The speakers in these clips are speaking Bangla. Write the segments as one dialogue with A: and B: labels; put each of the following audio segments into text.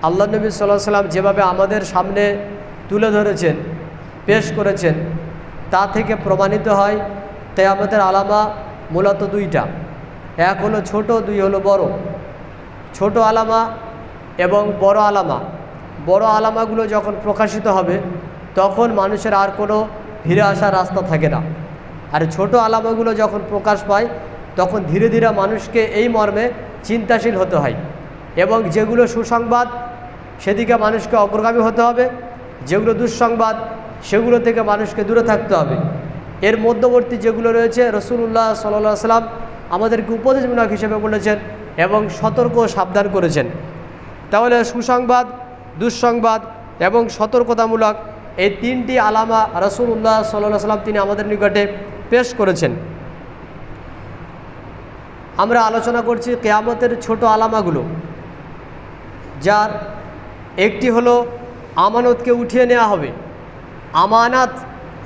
A: আল্লাহ নবী সাল্লাল্লাহু আলাইহি সাল্লাম যেভাবে আমাদের সামনে তুলে ধরেছেন, পেশ করেছেন, তা থেকে প্রমাণিত হয় কিয়ামতের আলামা মূলত দুইটা। এক হলো ছোট, দুই হলো বড়। ছোট আলামা এবং বড় আলামা। বড় আলামাগুলো যখন প্রকাশিত হবে তখন মানুষের আর কোনো ফিরে আসার রাস্তা থাকে না। আর ছোট আলামাগুলো যখন প্রকাশ পায় তখন ধীরে ধীরে মানুষকে এই মর্মে চিন্তাশীল হতে হয়, এবং যেগুলো সুসংবাদ সেদিকে মানুষকে অগ্রগামী হতে হবে, যেগুলো দুঃসংবাদ সেগুলো থেকে মানুষকে দূরে থাকতে হবে। এর মধ্যবর্তী যেগুলো রয়েছে রাসূলুল্লাহ সাল্লাল্লাহু আলাইহি ওয়াসাল্লাম আমাদেরকে উপদেশমূলক হিসেবে বলেছেন এবং সতর্ক সাবধান করেছেন। তাহলে সুসংবাদ, দুঃসংবাদ এবং সতর্কতামূলক এই তিনটি আলামা রাসূলুল্লাহ সাল্লাল্লাহু আলাইহি ওয়াসাল্লাম তিনি আমাদের নিকটে পেশ করেছেন। আমরা আলোচনা করছি কিয়ামতের ছোট আলামাগুলো, যার একটি হলো আমানতকে উঠিয়ে নেওয়া হবে। আমানাত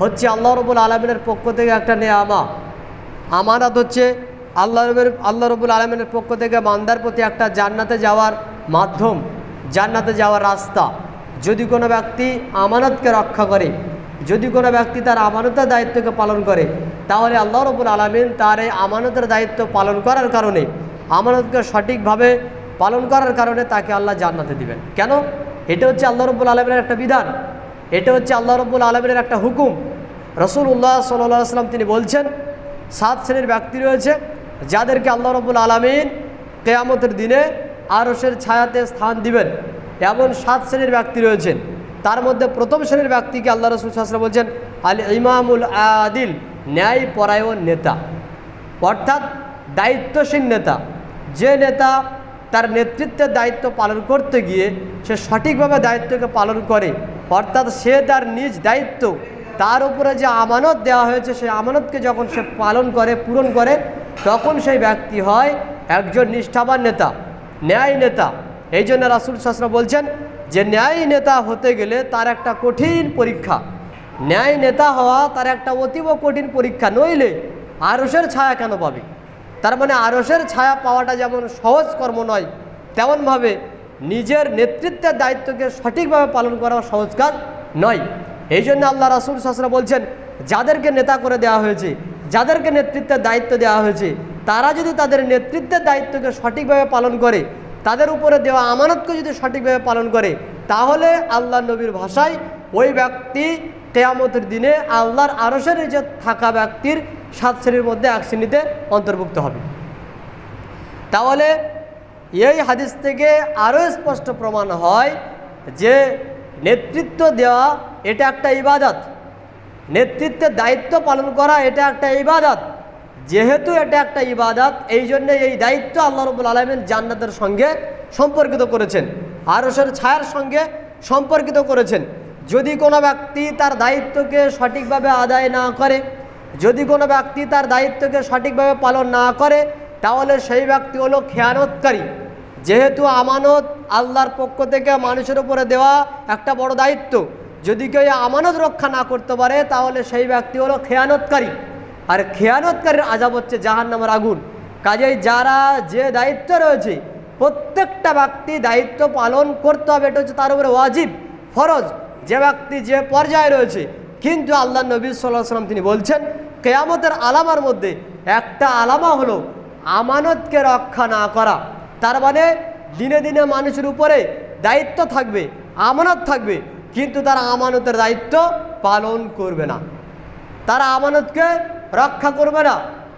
A: হচ্ছে আল্লাহ রাব্বুল আলামিনের পক্ষ থেকে একটা নেয়ামা। আমানাত হচ্ছে আল্লাহ রাব্বুল আলামিনের পক্ষ থেকে বান্দার প্রতি একটা জান্নাতে যাওয়ার মাধ্যম, জান্নাতে যাওয়ার রাস্তা। যদি কোনো ব্যক্তি আমানতকে রক্ষা করে, যদি কোনো ব্যক্তি তার আমানতের দায়িত্বকে পালন করে, তাহলে আল্লাহ রাব্বুল আলামিন তার এই আমানতের দায়িত্ব পালন করার কারণে, আমানতকে সঠিকভাবে পালন করার কারণে তাকে আল্লাহ জান্নাতে দিবেন। কেন? এটা হচ্ছে আল্লাহ রাব্বুল আলামিনের একটা বিধান, এটা হচ্ছে আল্লাহ রাব্বুল আলামিনের একটা হুকুম। রাসূলুল্লাহ সাল্লাল্লাহু আলাইহি ওয়াসাল্লাম তিনি বলছেন 7 শ্রেণীর ব্যক্তি রয়েছে যাদেরকে আল্লাহ রাব্বুল আলামিন কিয়ামতের দিনে আরশের ছায়াতে স্থান দিবেন। এমন 7 শ্রেণীর ব্যক্তি রয়েছেন। তার মধ্যে প্রথম শ্রেণীর ব্যক্তিকে আল্লাহ রাসূল সাল্লাল্লাহু আলাইহি ওয়াসাল্লাম বলছেন আল ইমামুল আদিল, ন্যায় পরায়ণ নেতা, অর্থাৎ দায়িত্বশীল নেতা। যে নেতা তার নেতৃত্বের দায়িত্ব পালন করতে গিয়ে সে সঠিকভাবে দায়িত্বকে পালন করে, অর্থাৎ সে তার নিজ দায়িত্ব, তার উপরে যে আমানত দেওয়া হয়েছে সেই আমানতকে যখন সে পালন করে, পূরণ করে, তখন সেই ব্যক্তি হয় একজন নিষ্ঠাবান নেতা, ন্যায় নেতা। এই জন্য রাসূল সাল্লাল্লাহু আলাইহি ওয়াসাল্লাম বলছেন যে ন্যায় নেতা হতে গেলে তার একটা কঠিন পরীক্ষা, ন্যায় নেতা হওয়া তার একটা অতীব কঠিন পরীক্ষা, নইলে আরশের ছায়া কেন পাবে? তার মানে আরশের ছায়া পাওয়াটা যেমন সহজ কর্ম নয়, তেমনভাবে নিজের নেতৃত্বের দায়িত্বকে সঠিকভাবে পালন করা সহজ কাজ নয়। এই জন্য আল্লাহ রাসূল সাল্লাল্লাহু আলাইহি ওয়াসাল্লাম বলছেন যাদেরকে নেতা করে দেওয়া হয়েছে, যাদেরকে নেতৃত্বের দায়িত্ব দেওয়া হয়েছে, তারা যদি তাদের নেতৃত্বের দায়িত্বকে সঠিকভাবে পালন করে, তাদের উপরে দেওয়া আমানতকে যদি সঠিকভাবে পালন করে, তাহলে আল্লাহ নবীর ভাষায় ওই ব্যক্তি কিয়ামতের দিনে আল্লাহর আরশের নিচে থাকা ব্যক্তির 7 শ্রেণীর মধ্যে 1 শ্রেণীতে অন্তর্ভুক্ত হবে। তাহলে এই হাদিস থেকে আরও স্পষ্ট প্রমাণ হয় যে নেতৃত্ব দেওয়া এটা একটা ইবাদত, নেতৃত্বের দায়িত্ব পালন করা এটা একটা ইবাদত। যেহেতু এটা একটা ইবাদত, এই জন্য এই দায়িত্ব আল্লাহ রাব্বুল আলামিন জান্নাতের সঙ্গে সম্পর্কিত করেছেন, আরশের ছায়ার সঙ্গে সম্পর্কিত করেছেন। যদি কোনো ব্যক্তি তার দায়িত্বকে সঠিকভাবে আদায় না করে, যদি কোনো ব্যক্তি তার দায়িত্বকে সঠিকভাবে পালন না করে, তাহলে সেই ব্যক্তি হলো খেয়ানতকারী। যেহেতু আমানত আল্লাহর পক্ষ থেকে মানুষের উপরে দেওয়া একটা বড় দায়িত্ব, যদি কেউ আমানত রক্ষা না করতে পারে তাহলে সেই ব্যক্তি হলো খেয়ানতকারী। আর খেয়ানতকারীর আযাব হচ্ছে জাহান্নামের আগুন। কাজেই যারা যে দায়িত্ব রয়েছে, প্রত্যেকটা ব্যক্তি দায়িত্ব পালন করতে হবে, এটা হচ্ছে তার উপরে ওয়াজিব, ফরজ। যে ব্যক্তি যে পর্যায়ে রয়েছে, কিন্তু আল্লাহ নবী সাল্লাল্লাহু আলাইহি ওয়াসাল্লাম তিনি বলছেন কিয়ামতের আলামার মধ্যে একটা আলামা হলো আমানতকে রক্ষা না করা। তার মানে দিনে দিনে মানুষের উপরে দায়িত্ব থাকবে, আমানত থাকবে, কিন্তু তারা আমানতের দায়িত্ব পালন করবে না, তারা আমানতকে রক্ষা করবে না।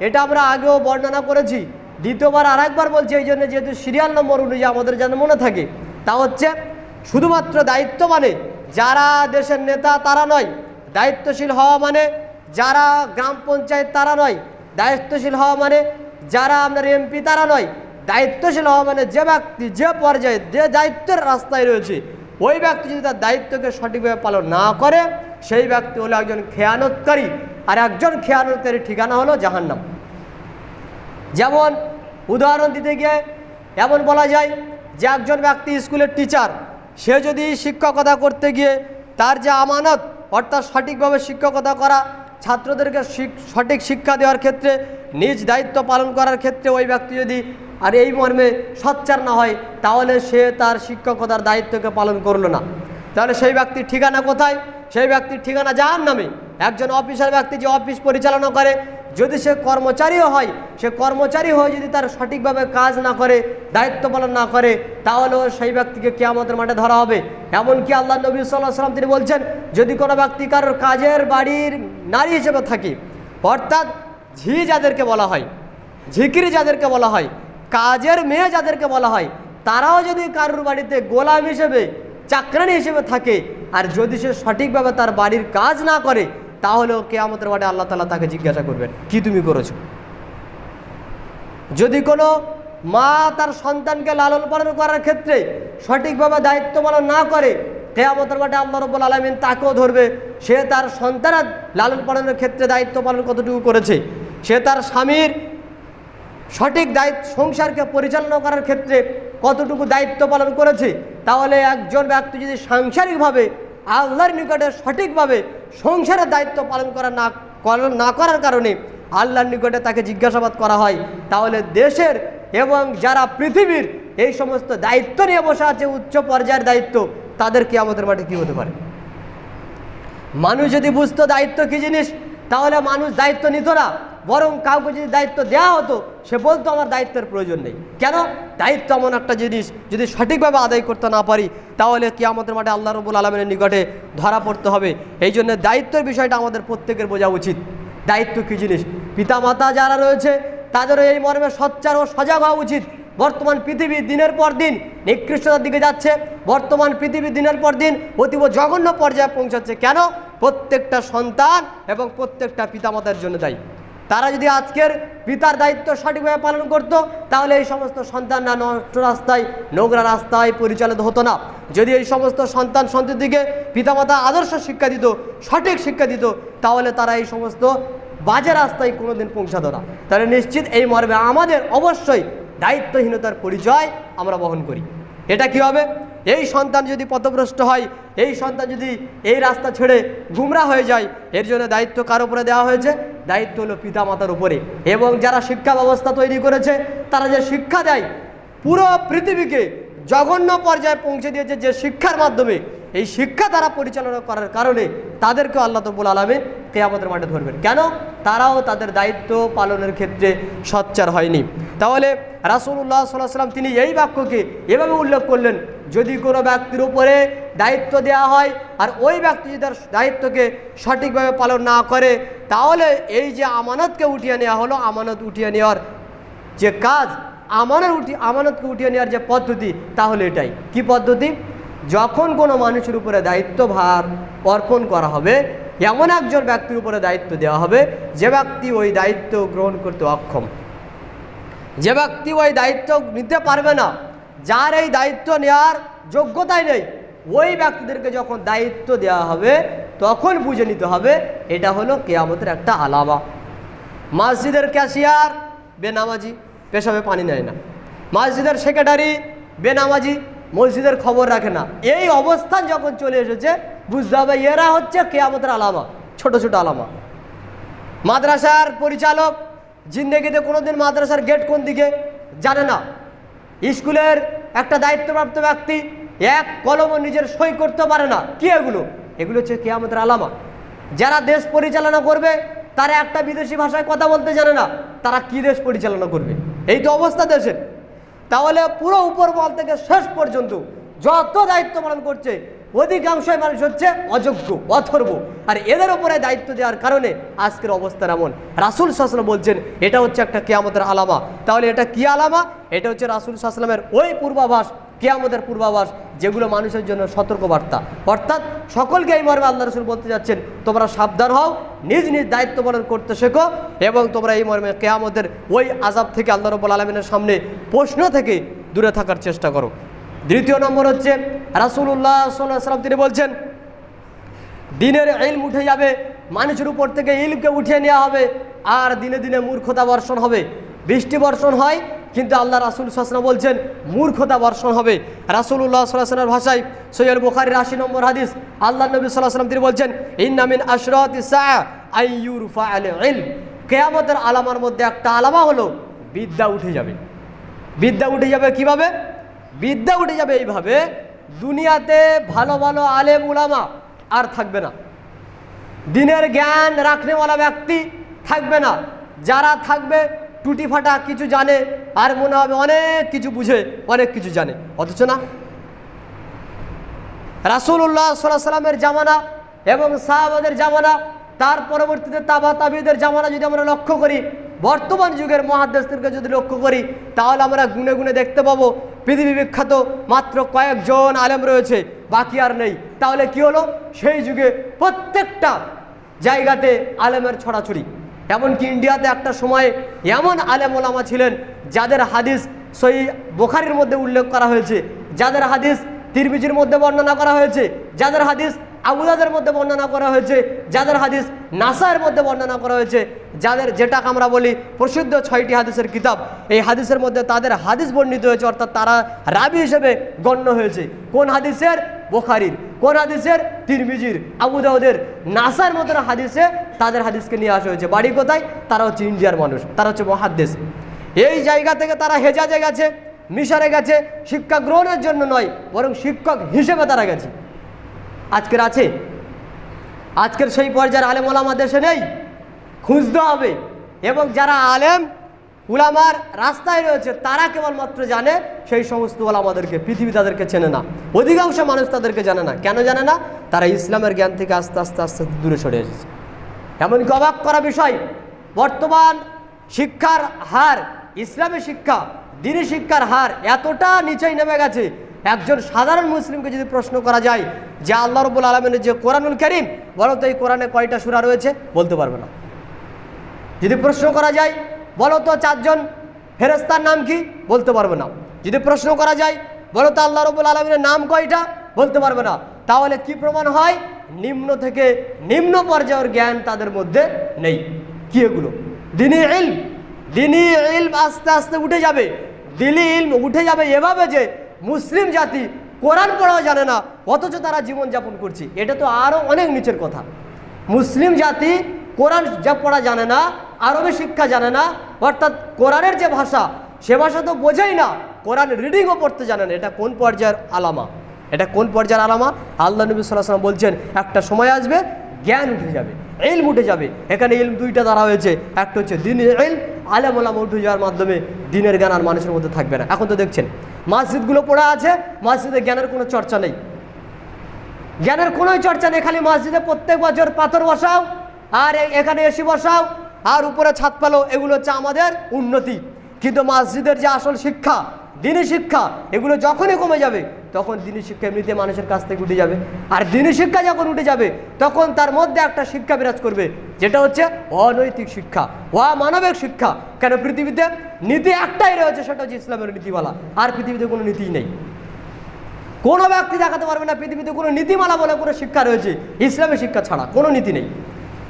A: এটা আমরা আগেও বর্ণনা করেছি, দ্বিতীয়বার আরেকবার বলছি, এই জন্য যেহেতু সিরিয়াল নম্বর অনুযায়ী আমাদের যেন মনে থাকে। তা হচ্ছে শুধুমাত্র দায়িত্ব মানে যারা দেশের নেতা তারা নয়, দায়িত্বশীল হওয়া মানে যারা গ্রাম পঞ্চায়েত তারা নয়, দায়িত্বশীল হওয়া মানে যারা আপনার এমপি তারা নয়, দায়িত্বশীল হওয়া মানে যে ব্যক্তি যে পর্যায়ে যে দায়িত্বের রাস্তায় রয়েছে, ওই ব্যক্তি যদি তার দায়িত্বকে সঠিকভাবে পালন না করে, সেই ব্যক্তি হলো একজন খেয়ানতকারী। আর একজন খেয়ানতকারীর ঠিকানা হলো জাহান্নাম। যেমন উদাহরণ দিতে গিয়ে এমন বলা যায় যে একজন ব্যক্তি স্কুলের টিচার, সে যদি শিক্ষকতা করতে গিয়ে তার যে আমানত, অর্থাৎ সঠিকভাবে শিক্ষকতা করা, ছাত্রদেরকে সঠিক শিক্ষা দেওয়ার ক্ষেত্রে, নিজ দায়িত্ব পালন করার ক্ষেত্রে ওই ব্যক্তি যদি আর এই মর্মে সোচ্চার না হয়, তাহলে সে তার শিক্ষকতার দায়িত্বকে পালন করলো না। তাহলে সেই ব্যক্তির ঠিকানা কোথায়? সেই ব্যক্তির ঠিকানা জাহান্নামে। একজন অফিসার ব্যক্তি যে অফিস পরিচালনা করে, যদি সে কর্মচারীও হয়, সে কর্মচারী হয়ে যদি তার সঠিকভাবে কাজ না করে, দায়িত্ব পালন না করে, তাহলেও সেই ব্যক্তিকে কিয়ামতের মাঠে ধরা হবে। এমনকি আল্লাহ নবী সাল্লাল্লাহু আলাইহি ওয়াসাল্লাম তিনি বলছেন, যদি কোনো ব্যক্তি কারোর কাজের বাড়ির নারী হিসেবে থাকে, অর্থাৎ ঝি যাদেরকে বলা হয়, ঝিকিরি যাদেরকে বলা হয়, কাজের মেয়ে যাদেরকে বলা হয়, তারাও যদি কারোর বাড়িতে গোলাম হিসেবে, চাকরানি হিসেবে থাকে, আর যদি সে সঠিকভাবে তার বাড়ির কাজ না করে, তাহলেও কিয়ামতের মাঠে আল্লাহ তাআলা তাকে জিজ্ঞাসা করবেন, কি তুমি করেছো? যদি কোনো মা তার সন্তানকে লালন পালন করার ক্ষেত্রে সঠিকভাবে দায়িত্ব পালন না করে, কিয়ামতের মাঠে আল্লাহ রাব্বুল আলামিন তাকেও ধরবে, সে তার সন্তানের লালন পালনের ক্ষেত্রে দায়িত্ব পালন কতটুকু করেছে, সে তার স্বামীর সঠিক দায়িত্ব সংসারকে পরিচালনা করার ক্ষেত্রে কতটুকু দায়িত্ব পালন করেছে। তাহলে একজন ব্যক্তি যদি সাংসারিকভাবে আল্লাহর নিকটে সঠিকভাবে সংসারের দায়িত্ব পালন না করার কারণে আল্লাহর নিকটে তাকে জিজ্ঞাসাবাদ করা হয়, তাহলে দেশের এবং যারা পৃথিবীর এই সমস্ত দায়িত্ব নিয়ে বসে আছে, উচ্চ পর্যায়ের দায়িত্ব, তাদের কিয়ামতের মাঠে কী হতে পারে? মানুষ যদি বুঝতো দায়িত্ব কী জিনিস, তাহলে মানুষ দায়িত্ব নিত না, বরং কাউকে যদি দায়িত্ব দেওয়া হতো, সে বলতো আমার দায়িত্বের প্রয়োজন নেই। কেন? দায়িত্ব এমন একটা জিনিস, যদি সঠিকভাবে আদায় করতে না পারি, তাহলে কিয়ামতের মাঠে আল্লাহ রাব্বুল আলামিনের নিকটে ধরা পড়তে হবে। এই জন্য দায়িত্বের বিষয়টা আমাদের প্রত্যেকের বোঝা উচিত। দায়িত্ব কী জিনিস, পিতামাতা যারা রয়েছে তাদেরও এই মর্মে সোচ্চার ও সজাগ হওয়া উচিত। বর্তমান পৃথিবী দিনের পর দিন নিকৃষ্টতার দিকে যাচ্ছে, বর্তমান পৃথিবী দিনের পর দিন অতীব জঘন্য পর্যায়ে পৌঁছাচ্ছে। কেন? প্রত্যেকটা সন্তান এবং প্রত্যেকটা পিতামাতার জন্য দায়ী। তারা যদি আজকের পিতার দায়িত্ব সঠিকভাবে পালন করত, তাহলে এই সমস্ত সন্তানরা নষ্ট রাস্তায়, নোংরা রাস্তায় পরিচালিত হতো না। যদি এই সমস্ত সন্তান সন্ততিকে পিতামাতা আদর্শ শিক্ষা দিত, সঠিক শিক্ষা দিত, তাহলে তারা এই সমস্ত বাজে রাস্তায় কোনোদিন পৌঁছাতো না। তাহলে নিশ্চিত এই মর্মে আমাদের অবশ্যই দায়িত্বহীনতার পরিচয় আমরা বহন করি। এটা কি হবে? এই সন্তান যদি পথভ্রষ্ট হয়, এই সন্তান যদি এই রাস্তা ছেড়ে গুমরা হয়ে যায়, এর জন্য দায়িত্ব কার উপরে দেওয়া হয়েছে? দায়িত্ব হলো পিতামাতার উপরে। এবং যারা শিক্ষা ব্যবস্থা তৈরি করেছে, তারা যে শিক্ষা দেয়, পুরো পৃথিবীকে জঘন্য পর্যায়ে পৌঁছে দিয়েছে যে শিক্ষার মাধ্যমে, এই শিক্ষা তারা পরিচালনা করার কারণে তাদেরকেও আল্লাহ রাব্বুল আলামিন কিয়ামতের মাঠে ধরবেন। কেন? তারাও তাদের দায়িত্ব পালনের ক্ষেত্রে সোচ্চার হয়নি। তাহলে রাসূলুল্লাহ সাল্লাল্লাহু আলাইহি ওয়াসাল্লাম তিনি এই বাক্যকে এভাবে উল্লেখ করলেন, যদি কোনো ব্যক্তির উপরে দায়িত্ব দেওয়া হয় আর ওই ব্যক্তি যদি তার দায়িত্বকে সঠিকভাবে পালন না করে, তাহলে এই যে আমানতকে উঠিয়ে নেওয়া হলো, আমানত উঠিয়ে নেওয়ার যে কাজ, আমানতকে উঠিয়ে নেওয়ার যে পদ্ধতি, তাহলে এটাই কি পদ্ধতি? যখন কোনো মানুষের উপরে দায়িত্বভার অর্পণ করা হবে, এমন একজন ব্যক্তির উপরে দায়িত্ব দেওয়া হবে যে ব্যক্তি ওই দায়িত্ব গ্রহণ করতে অক্ষম, যে ব্যক্তি ওই দায়িত্ব নিতে পারবে না, যার এই দায়িত্ব নেওয়ার যোগ্যতাই নেই, ওই ব্যক্তিদেরকে যখন দায়িত্ব দেওয়া হবে তখন বুঝে নিতে হবে এটা হলো কিয়ামতের একটা আলামা। মসজিদের ক্যাশিয়ার বেনামাজি, পেশাবে পানি নেয় না। মসজিদের সেক্রেটারি বেনামাজি, মসজিদের খবর রাখে না। এই অবস্থান যখন চলে এসেছে, বুঝতে হবে এরা হচ্ছে কিয়ামতের আলামা, ছোট ছোট আলামা। মাদ্রাসার পরিচালক জিন্দেগিতে কোনোদিন মাদ্রাসার গেট কোন দিকে জানে না। স্কুলের একটা দায়িত্বপ্রাপ্ত ব্যক্তি এক কলমও নিজের সই করতে পারে না। কি এগুলো? এগুলো হচ্ছে কিয়ামতের আলামা। যারা দেশ পরিচালনা করবে তারা একটা বিদেশি ভাষায় কথা বলতে জানে না, তারা কি দেশ পরিচালনা করবে? এই তো অবস্থা দেশের। তাহলে পুরো উপরমহল থেকে শেষ পর্যন্ত যত দায়িত্ব পালন করছে, অধিকাংশই মানুষ হচ্ছে অযোগ্য, অথর্ব। আর এদের উপরে দায়িত্ব দেওয়ার কারণে আজকের অবস্থা এমন। রাসূল সাল্লাল্লাহু আলাইহি ওয়াসাল্লাম বলছেন এটা হচ্ছে একটা কিয়ামতের আলামা। তাহলে এটা কি আলামা? এটা হচ্ছে রাসূল সাল্লাল্লাহু আলাইহি ওয়াসাল্লামের ওই পূর্বাভাস, কিয়ামতের পূর্বাভাস, যেগুলো মানুষের জন্য সতর্কবার্তা। অর্থাৎ সকলকে এই মর্মে আল্লাহ রাসূল বলতে যাচ্ছেন, তোমরা সাবধান হও, নিজ নিজ দায়িত্ব পালন করতে শেখো, এবং তোমরা এই মর্মে কিয়ামতের ওই আযাব থেকে, আল্লাহ রাব্বুল আলামিনের সামনে প্রশ্ন থেকে দূরে থাকার চেষ্টা করো। দ্বিতীয় নম্বর হচ্ছে রাসূলুল্লাহ সাল্লাল্লাহু আলাইহি ওয়াসাল্লাম তিনি বলছেন, দিনের ইলম উঠে যাবে, মানুষের উপর থেকে ইলমকে উঠিয়ে নেওয়া হবে, আর দিনে দিনে মূর্খতা বর্ষণ হবে। বৃষ্টি বর্ষণ হয়, কিন্তু আল্লাহ রাসূল সাল্লাল্লাহু আলাইহি ওয়াসাল্লাম বলছেন মূর্খতা বর্ষণ হবে। রাসূলুল্লাহ সাল্লাল্লাহু আলাইহি ওয়াসাল্লামের ভাষায় সহিহ বুখারীর 80 নম্বর হাদিস, আল্লাহ নবী সাল্লাল্লাহু আলাইহি ওয়াসাল্লাম তিনি বলছেন, ইন্না মিন আশরাতিস সাআ আইয়ুরফা আল ইলম, কিয়ামতের আলামার মধ্যে একটা আলামা হলো বিদ্যা উঠে যাবে। বিদ্যা উঠে যাবে কিভাবে? বিদ্যা উঠে যাবে এইভাবে, দুনিয়াতে ভালো ভালো আলেম উলামা আর থাকবে না, দিনের জ্ঞান রাখনেওয়ালা ব্যক্তি থাকবে না। যারা থাকবে টুটি ফাটা কিছু জানে আর মনে হবে অনেক কিছু বুঝে, অনেক কিছু জানে, অথচ না। রাসূলুল্লাহ সাল্লাল্লাহু আলাইহি ওয়াসাল্লামের জামানা এবং সাহাবাদের জামানা, তার পরবর্তীতে তাবা তাবিদের জামানা যদি আমরা লক্ষ্য করি, বর্তমান যুগের মুহাদ্দিসদেরকে যদি লক্ষ্য করি, তাহলে আমরা গুনে গুনে দেখতে পাবো পৃথিবী বিখ্যাত মাত্র কয়েকজন আলেম রয়েছে, বাকি আর নেই। তাহলে কি হলো? সেই যুগে প্রত্যেকটা জায়গাতে আলেমের ছড়াছড়ি। এমনকি ইন্ডিয়াতে একটা সময়ে এমন আলেম ওলামা ছিলেন যাদের হাদিস সহিহ বুখারীর মধ্যে উল্লেখ করা হয়েছে, যাদের হাদিস তিরমিজির মধ্যে বর্ণনা করা হয়েছে, যাদের হাদিস আবু দাউদের মধ্যে বর্ণনা করা হয়েছে, যাদের হাদিস নাসায়ের মধ্যে বর্ণনা করা হয়েছে, যাদের যেটাকে আমরা বলি প্রসিদ্ধ 6টি হাদিসের কিতাব, এই হাদিসের মধ্যে তাদের হাদিস বর্ণিত হয়েছে, অর্থাৎ তারা রাবি হিসেবে গণ্য হয়েছে। কোন হাদিসের? বুখারীর। কোন হাদিসের? তিরমিজির, আবু দাউদের, নাসায়ের মতো হাদিসে তাদের হাদিসকে নিয়ে আসা হয়েছে। বাড়ি কোথায়? তারা হচ্ছে ইন্ডিয়ার মানুষ, তারা হচ্ছে মুহাদ্দিস। এই জায়গা থেকে তারা হেজাজে গেছে, মিশরে গেছে, শিক্ষা গ্রহণের জন্য নয়, বরং শিক্ষক হিসেবে তারা গেছে। আজকের আছে? আজকের সেই পর্যায়ের আলেম ওলামা দেশে নেই, খুঁজতে হবে। এবং যারা আলেম উলামার রাস্তায় রয়েছে তারা কেবলমাত্র জানে সেই সমস্ত ওলামাদেরকে, পৃথিবী তাদেরকে চেনে না, অধিকাংশ মানুষ তাদেরকে জানে না। কেন জানে না? তারা ইসলামের জ্ঞান থেকে আস্তে আস্তে আস্তে দূরে সরে এসেছে। এমনকি অবাক করা বিষয়, বর্তমান শিক্ষার হার, ইসলামী শিক্ষা, দ্বীনি শিক্ষার হার এতটা নিচেই নেমে গেছে, একজন সাধারণ মুসলিমকে যদি প্রশ্ন করা যায় যে আল্লাহ রাব্বুল আলামিনের যে কোরআনুল কারীম, বলো তো এই কোরআনে কয়টা সূরা রয়েছে? বলতে পারবে না। যদি প্রশ্ন করা যায় বলো তো 4 জন ফেরেশতার নাম কি? বলতে পারবে না। যদি প্রশ্ন করা যায় বলো তো আল্লাহ রাব্বুল আলামিনের নাম কয়টা? বলতে পারবে না। তাহলে কি প্রমাণ হয়? নিম্ন থেকে নিম্ন পর্যায়ের জ্ঞান তাদের মধ্যে নেই। কি এগুলো? দ্বীনি ইলম, দ্বীনি ইলম আস্তে আস্তে উঠে যাবে। দ্বীনি ইলম উঠে যাবে এভাবে যে মুসলিম জাতি কোরআন পড়াও জানে না, অথচ তারা জীবনযাপন করছে। এটা তো আরও অনেক নিচের কথা। মুসলিম জাতি কোরআন যা পড়া জানে না, আরবি শিক্ষা জানে না, অর্থাৎ কোরআনের যে ভাষা সে ভাষা তো বোঝেই না, কোরআন রিডিংও পড়তে জানে না। এটা কোন পর্যায়ের আলামা? এটা কোন পর্যায়ের আলামা? আল্লাহ নবী সাল্লাল্লাহু আলাইহি ওয়াসাল্লাম বলছেন একটা সময় আসবে জ্ঞান উঠে যাবে, ইলম উঠে যাবে। এখানে ইলম দুইটা দ্বারা হয়েছে, একটা হচ্ছে দ্বীনি ইলম, আলেম ওলামা উঠে যাওয়ার মাধ্যমে দ্বীনের জ্ঞান আর মানুষের মধ্যে থাকবে না। এখন তো দেখছেন মসজিদগুলো পড়া আছে, মসজিদে জ্ঞানের কোনো চর্চা নেই, জ্ঞানের কোনোই চর্চা নেই। খালি মসজিদে প্রত্যেক বছর পাথর বসাও আর এখানে এসি বসাও আর উপরে ছাদ পালো, এগুলো হচ্ছে আমাদের উন্নতি। কিন্তু মসজিদের যে আসল শিক্ষা, দ্বীনি শিক্ষা, এগুলো যখনই কমে যাবে তখন দ্বীনি শিক্ষা এমনিতে মানুষের কাছ থেকে উঠে যাবে। আর দ্বীনি শিক্ষা যখন উঠে যাবে তখন তার মধ্যে একটা শিক্ষা বিরাজ করবে, যেটা হচ্ছে অনৈতিক শিক্ষা, অমানবিক শিক্ষা। কেন? পৃথিবীতে নীতি একটাই রয়েছে, সেটা হচ্ছে ইসলামের নীতিমালা। আর পৃথিবীতে কোনো নীতিই নেই। কোনো ব্যক্তি দেখাতে পারবে না পৃথিবীতে কোনো নীতিমালা বলে কোনো শিক্ষা রয়েছে, ইসলামী শিক্ষা ছাড়া কোনো নীতি নেই।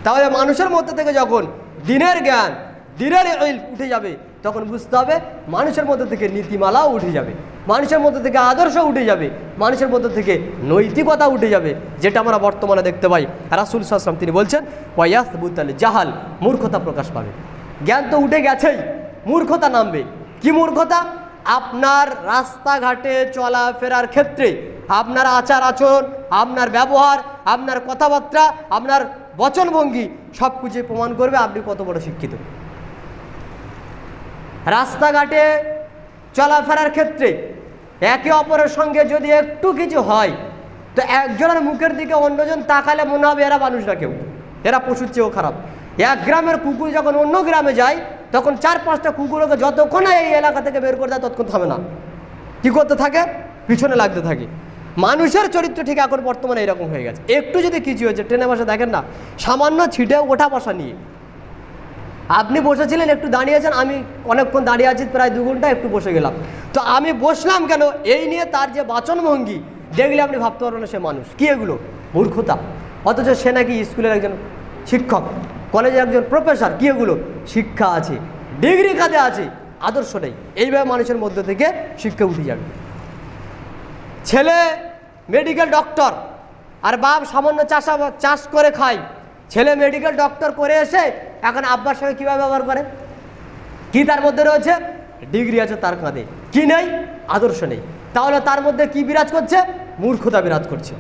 A: তাহলে মানুষের মধ্যে থেকে যখন দ্বীনের জ্ঞান, দ্বীনের ইলম উঠে যাবে তখন বুঝতে হবে মানুষের মধ্যে থেকে নীতিমালাও উঠে যাবে, মানুষের মধ্যে থেকে আদর্শ উঠে যাবে, মানুষের মধ্যে থেকে নৈতিকতা উঠে যাবে, যেটা আমরা বর্তমানে দেখতে পাই। রাসূল সাল্লাল্লাহু আলাইহি ওয়াসাল্লাম তিনি বলছেন ওয়ায়াসবুতাল জাহাল, মূর্খতা প্রকাশ পাবে। জ্ঞান তো উঠে গেছেই, মূর্খতা নামবে। কি মূর্খতা? আপনার রাস্তাঘাটে চলাফেরার ক্ষেত্রে আপনার আচার আচরণ, আপনার ব্যবহার, আপনার কথাবার্তা, আপনার বচনভঙ্গি সব কিছু প্রমাণ করবে আপনি কত বড় শিক্ষিত। রাস্তাঘাটে চলাফেরার ক্ষেত্রে একে অপরের সঙ্গে যদি একটু কিছু হয় তো একজনের মুখের দিকে অন্যজন তাকালে মনে হবে এরা মানুষ না, কেউ, এরা পশুর চেয়েও খারাপ। এক গ্রামের কুকুর যখন অন্য গ্রামে যায় তখন 4-5টা কুকুরকে যতক্ষণ এই এলাকা থেকে বের করে দেয় ততক্ষণ থামে না, কী করতে থাকে? পিছনে লাগতে থাকে। মানুষের চরিত্র ঠিক এখন বর্তমানে এরকম হয়ে গেছে। একটু যদি কিছু হয়েছে, ট্রেনে বসে দেখেন না, সামান্য ছিটে ওঠা বসা নিয়ে আপনি বসেছিলেন, একটু দাঁড়িয়েছেন, আমি অনেকক্ষণ দাঁড়িয়ে আছি প্রায় 2 ঘন্টা, একটু বসে গেলাম, তো আমি বসলাম কেন? এই নিয়ে তার যে বাচনভঙ্গি দেখলে আপনি ভাবতে পারবেন না সে মানুষ। কি এগুলো? মূর্খতা। অথচ সে নাকি স্কুলের একজন শিক্ষক, কলেজের একজন প্রফেসর। কি এগুলো? শিক্ষা আছে, ডিগ্রি খাতে আছে, আদর্শ নেই। এইভাবে মানুষের মধ্যে থেকে শিক্ষা উঠে যাবে। ছেলে মেডিকেল ডক্টর আর বাপ সামান্য চাষ করে খায়, ছেলে মেডিকেল ডক্টর করে এসে এখন আব্বার সঙ্গে কীভাবে ব্যবহার করে? কি তার মধ্যে রয়েছে? ডিগ্রি আছে তার কাঁধে, কি নেই? আদর্শ নেই। তাহলে তার মধ্যে কি বিরাজ করছে? মূর্খতা বিরাজ করছে,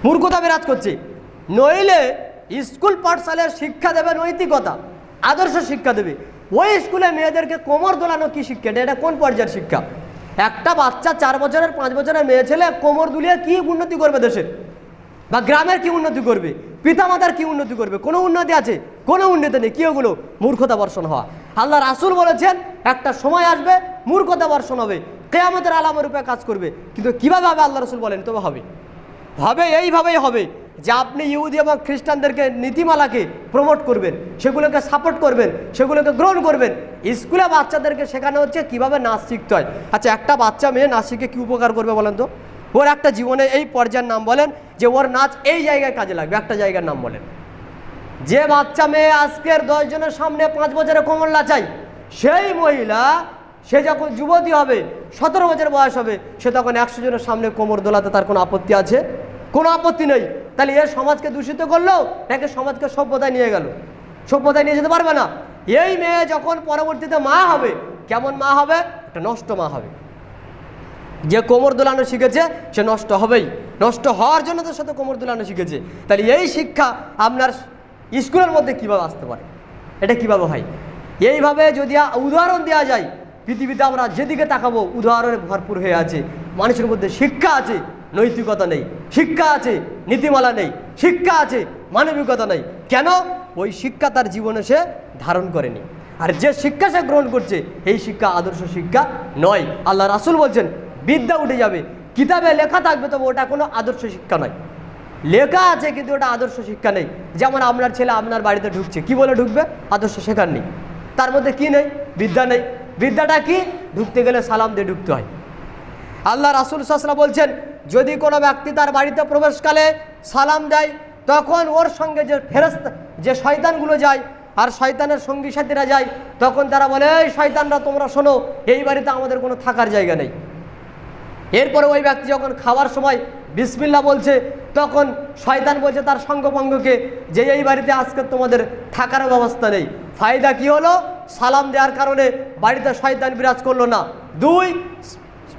A: মূর্খতা বিরাজ করছে। নইলে স্কুল পাঠশালার শিক্ষা দেবে নৈতিকতা, আদর্শ শিক্ষা দেবে। ওই স্কুলে মেয়েদেরকে কোমর দোলানো কি শিক্ষা? এটা কোন পর্যায়ের শিক্ষা? একটা বাচ্চা 4 বছরের 5 বছরের মেয়ে ছেলে কোমর দুলিয়ে কি উন্নতি করবে দেশের বা গ্রামের? কি উন্নতি করবে? পিতামাতার কি উন্নতি করবে? কোনো উন্নতি আছে? কোনো উন্নতি নেই। কি ওগুলো? মূর্খতা বর্ষণ হওয়া। আল্লাহ রাসূল বলেছেন একটা সময় আসবে মূর্খতা বর্ষণ হবে, কিয়ামতের আলামত রূপে কাজ করবে। কিন্তু কিভাবে হবে? আল্লাহ রাসূল বলেন তবে হবে এইভাবেই হবে যে আপনি ইহুদি এবং খ্রিস্টানদেরকে নীতিমালাকে প্রমোট করবেন, সেগুলোকে সাপোর্ট করবেন, সেগুলোকে গ্রহণ করবেন। স্কুলে বাচ্চাদেরকে শেখানো হচ্ছে কিভাবে নাচ শিখতে হয়। আচ্ছা, একটা বাচ্চা মেয়ে নাচ শিখে কী উপকার করবে বলেন তো? ওর একটা জীবনে এই পর্যায়ের নাম বলেন যে ওর নাচ এই জায়গায় কাজে লাগবে, একটা জায়গার নাম বলেন। যে বাচ্চা মেয়ে আজকের 10 জনের সামনে 5 বছরে কোমর লাচাই, সেই মহিলা সে যখন যুবতী হবে, 17 বছর বয়স হবে, সে তখন 100 জনের সামনে কোমর দোলাতে তার কোনো আপত্তি আছে? কোনো আপত্তি নেই। তাহলে এ সমাজকে দূষিত করলো নাকি সমাজকে সভ্যতায় নিয়ে গেল? সভ্যতায় নিয়ে যেতে পারবে না। এই মেয়ে যখন পরবর্তীতে মা হবে, কেমন মা হবে? একটা নষ্ট মা হবে। যে কোমর দোলানো শিখেছে সে নষ্ট হবেই, নষ্ট হওয়ার জন্য তার সাথে কোমর দোলানো শিখেছে। তাহলে এই শিক্ষা আপনার স্কুলের মধ্যে কীভাবে আসতে পারে? এটা কিভাবে হয়? এইভাবে যদি উদাহরণ দেওয়া যায়, পৃথিবীতে আমরা যেদিকে তাকাবো উদাহরণে ভরপুর হয়ে আছে। মানুষের মধ্যে শিক্ষা আছে, নৈতিকতা নেই। শিক্ষা আছে, নীতিমালা নেই। শিক্ষা আছে, মানবিকতা নেই। কেন? ওই শিক্ষা তার জীবনে সে ধারণ করেনি। আর যে শিক্ষা সে গ্রহণ করছে এই শিক্ষা আদর্শ শিক্ষা নয়। আল্লাহ রাসূল বলছেন বিদ্যা উঠে যাবে, কিতাবে লেখা থাকবে, তবে ওটা কোনো আদর্শ শিক্ষা নয়। লেখা আছে কিন্তু ওটা আদর্শ শিক্ষা নেই। যেমন আপনার ছেলে আপনার বাড়িতে ঢুকছে, কি বলে ঢুকবে? আদর্শ শেখার নেই। তার মধ্যে কি নেই? বিদ্যা নেই। বিদ্যাটা কি? ঢুকতে গেলে সালাম দিয়ে ঢুকতে হয়। আল্লাহ রাসূল সাল্লাল্লাহু আলাইহি ওয়াসাল্লাম বলছেন যদি কোনো ব্যক্তি তার বাড়িতে প্রবেশকালে সালাম দেয়, তখন ওর সঙ্গে যে ফেরেশতা যে শয়তানগুলো যায় আর শয়তানের সঙ্গী সাথীরা যায়, তখন তারা বলে এই শয়তানরা তোমরা শোনো, এই বাড়িতে আমাদের কোনো থাকার জায়গা নেই। এরপরে ওই ব্যক্তি যখন খাওয়ার সময় বিসমিল্লাহ বলছে, তখন শয়তান বলছে তার সঙ্গভঙ্গকে যে এই বাড়িতে আজকে তোমাদের থাকার ব্যবস্থা নেই। ফায়দা কি হলো? সালাম দেওয়ার কারণে বাড়িতে শয়তান বিরাজ করলো না। 2,